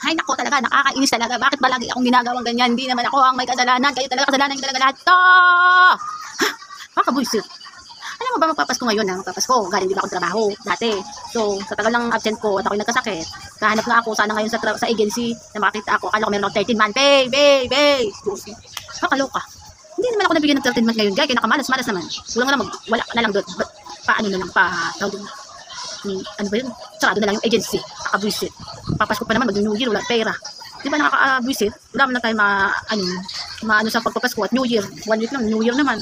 Ay nako talaga, nakakainis talaga. Bakit ba lagi akong ginagawang ganyan? Hindi naman ako ang may kasalanan. Kayo talaga kasalanan yung talaga lahat to. Kakabuisit. Alam mo ba magpapasko ngayon ha? Magpapasko. Galing di ba akong trabaho dati. So, sa tagal ng absent ko at ako'y nagkasakit, kahanap nga ako sana ngayon sa agency na makita ako. Akala ko meron ako 13 month pay. Kakaloka. Hindi naman ako nabigyan ng 13 month ngayon. Kaya nakamalas-malas naman. Wala na lang doon. Paano na lang tawag doon. Ano ba yun? Sarado na lang yung agency. Kakabuisit. Papasko pa naman, mag-New Year, wala pera. Di ba nakaka-buisit? Wala man na tayo maano sa pagpapasko at New Year. 1 week lang, New Year naman.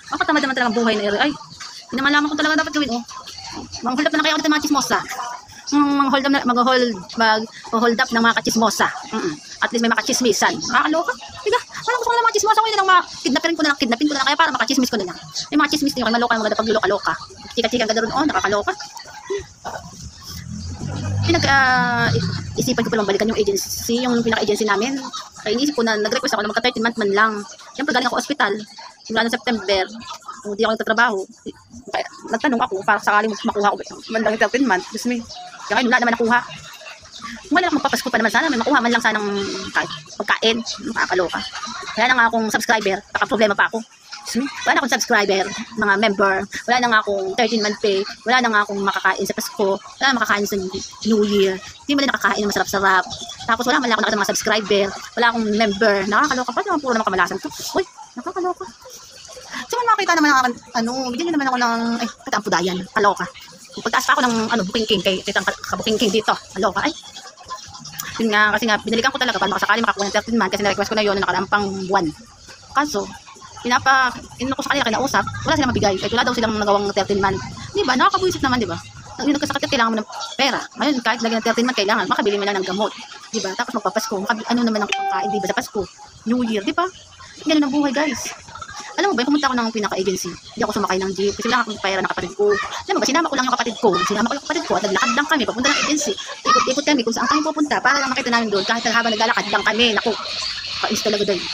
Makatamad naman talagang buhay na ere. Ay, hindi naman lamang kung talaga dapat gawin. Mang-hold up na kaya ako dito mga chismosa. Mag-hold up ng mga kachismosa. At least may makachismisan. Nakakaloka. Diba? Parang gusto ko na mga chismosa ko yun lang kidnapin ko na lang kaya para makachismis ko na lang. May mga chismis din yung maloka ng mga pag loka-loka. Chika-chika ang ganda ron. Nakakaloka. Isipan ko palang balikan yung agency, yung pinaka-agency namin. Kaya inisip ko na nag-request ako na magka-13 month man lang. Siyempre galing ako ospital. Simula ng September, hindi ako nagtatrabaho. Kaya nagtanong ako para sakaling makuha ko man lang 13 month. Diyos me. Kaya ngayon wala naman nakuha. Wala lang magpapasko pa naman sana. May makuha man lang sanang pagkain. Makakaloka. Wala na nga akong subscriber. Naka-problema pa ako. Wala na akong subscriber, mga member. Wala na nga akong 13 month pay. Wala na nga akong makakain sa Pasko. Wala na makakain sa New Year. Hindi mo na nakakain ng masarap-sarap. Tapos wala man lang ako mga subscriber. Wala akong member. Nakakaloka pa. Puro naman kamalasan to. Uy, nakakaloka. So makakita naman bigyan niyo naman ako ng katampudayan. Kaloka. Pagtaas pa ako ng booking king kay titang ka-booking king dito. Kaloka. Ay. Yun nga, kasi nga binalikan ko talaga para makasakali makakuha ng 13 month kasi na-request ko na yun na nakarampang buwan. Kaso inano ko sa kanila kinausap, wala silang mabigay. Kahit wala daw silang nagawang 13 month. Di ba? Nakakabuisit naman, di ba? Yung nagkasakit kailangan mo ng pera. Ngayon, kahit lagyan ng 13 month, kailangan makabili mo lang ng gamot. Di ba? Tapos magpapasko, ano naman ang pagkain, di ba? Sa Pasko, New Year, di ba? Ganun ang buhay, guys. Alam mo ba, pumunta ako ng pinaka-agency. Hindi ako sumakay ng jeep kasi wala akong pera ng kapatid ko. Alam mo ba, sinama ko lang yung kapatid ko. At naglakad lang kami papunta ng agency. Ikot-ikot kami kung saan kami pupunta para lang makita namin doon kahit habang naglalakad lang kami. Naku, kainis talaga dahil.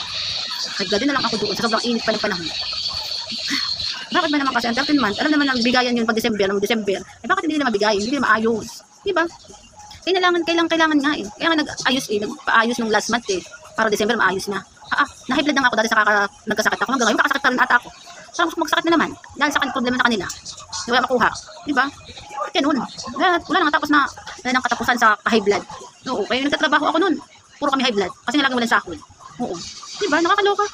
Nagdali na lang ako doon sa sobrang init pa ng panahon. Bakit ba naman kasi ang 13 month? Alam naman ang bigayan yun pag December, bakit hindi nila mabigay? Hindi nila maayos. Diba? Kailangan nga eh. Kaya nga nagpaayos nung last month eh. Para December maayos na. Nahibla lang ako dati sa nagkasakit ako. Hanggang ngayon kakasakit pa rin ata ako. Parang gusto magsakit na naman. Dahil sa problema sa kanila. Hindi wala makuha. Diba? Ganun. Wala nang tapos na wala nang katapusan sa high blood. Oo. Kaya nagtatrabaho ako nun. Puro kami high blood. Kasi nga lagi walang sahod. Oo. Diba? Nakakaloka.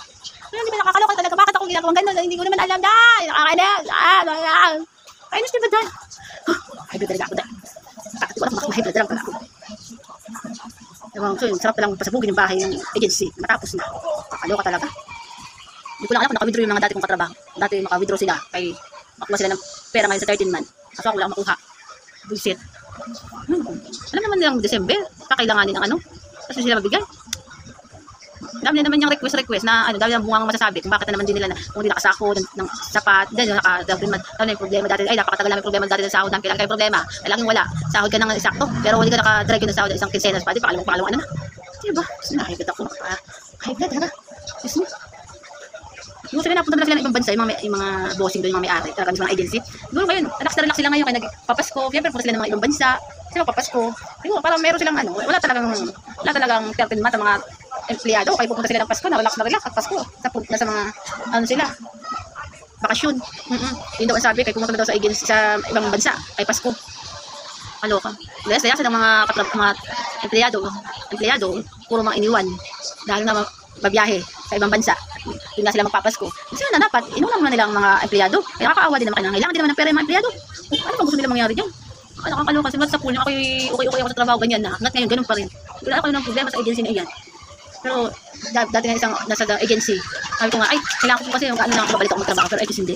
Ayun, diba nakakaloka talaga? Bakit ako ginagawang gano'n? Hindi ko naman alam dahil. Nakakainis. Kainis diba dahil? High blood talaga ako dahil. Bakit ko alam kung high blood talaga pala ako. So yun, sarap talang pasabugin yung bahay yung agency. Matapos na. Nakakaloka talaga. Hindi ko lang alam kung naka-withdraw yung mga dati kong katrabaho. Dati maka-withdraw sila. Kaya makuha sila ng pera ngayon sa 13 month. Kaso ako lang makuha. Bullshit. Alam naman nilang December. Kakailanganin ng kasi sila mabigay. Dami na naman yung request na dami na bungang masasabi kung bakit na naman din nila kung hindi nakasako ng sapat, dahil yung problema dati, ay napakatagal namin problema dati ng sahod, kailangan kayo problema, kailangan wala, sahod ka ng eksakto, pero hindi ka nakadirect ng sahod isang kinsenas pa, di pangalawang ano na, diba? Nakikita ako, high blood, ha? Yes mo. Yung sila napunta na sila ng ibang bansa, yung mga bossing doon, yung mga may-ari, talaga sa mga agency. Siguro ngayon, relax sila ngayon, kaya nagpapasko, siyempre punta sila ng mga ibang bansa, sila papasko. Siguro parang meron silang wala talagang 13 month ang mga empleyado, kaya pupunta sila ng Pasko, na relax at Pasko. Nasa mga sila, bakasyon. Yun daw ang sabi, kaya pumunta daw sa agency sa ibang bansa, kay Pasko. Kaloka. Dahil sila mga empleyado, puro mga iniwan. Dahil na babiyahe sa ibang bansa. Yun nga sila magpapasko. Kasi na dapat, inulang na nilang mga empleyado. Kaya nakakaawa din naman kayo. Kailangan din naman ng pera yung mga empleyado. Ano bang gusto nila mangyari dyan? Nakakaloka. Kasi sa pool, okay ako sa trabaho, ganyan na. Hanggat ngayon, ganun pa rin. Wala ako ng problema sa agency na iyan. Pero dati nga nasa agency. Sabi ko nga, kailangan ko po kasi yung lang ako babalik ako magtrabaho. Pero hindi.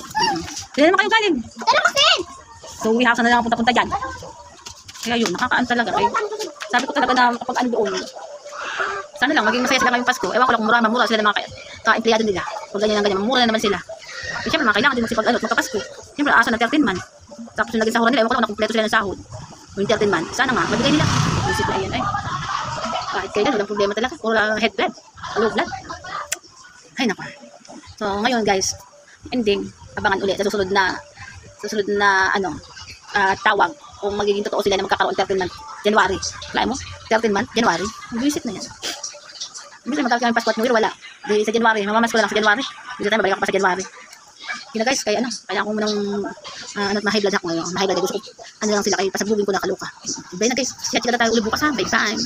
Hindi naman kayo galing. So, uwihasan na lang punta-punta dyan. Kaya yun, nakakaan talaga. Sabi ko talaga na kapag doon, sana lang, maging masaya sila ngayong Pasko. Ewan ko lang kung mura sila ng mga ka-empleyado nila. Kung ganyan mura na naman sila. Siyempre, kailangan din magpapasko. Siyempre, asa na 13 month. Tapos yung naging sahuran nila, ewan ko lang nakumpleto sila ng sahod. Yung 13 month. Sana nga, mabigay nila. Isip na yan, kahit kailan, walang problema talaga. Puro lang head blood, low blood. Ay, naku. So, ngayon guys, ending, abangan ulit sa susunod na tawag kung magiging totoo sila na magkakaroon 13 month January. Kaya mo, 13 month, January. Visit na yan. Hindi tayo magkakaroon ng Pasko at New Year, wala. Di sa January, mamamas ko na lang sa January. Hindi tayo, babalik ako pa sa January. Kaya guys, kaya ako munang, ma-high blood ako ngayon. Ma-high blood, gusto ko, lang sila, kaya pasabugin ko na kaluka. Bye na guys, siya tayo ulit bukas ha, bye time.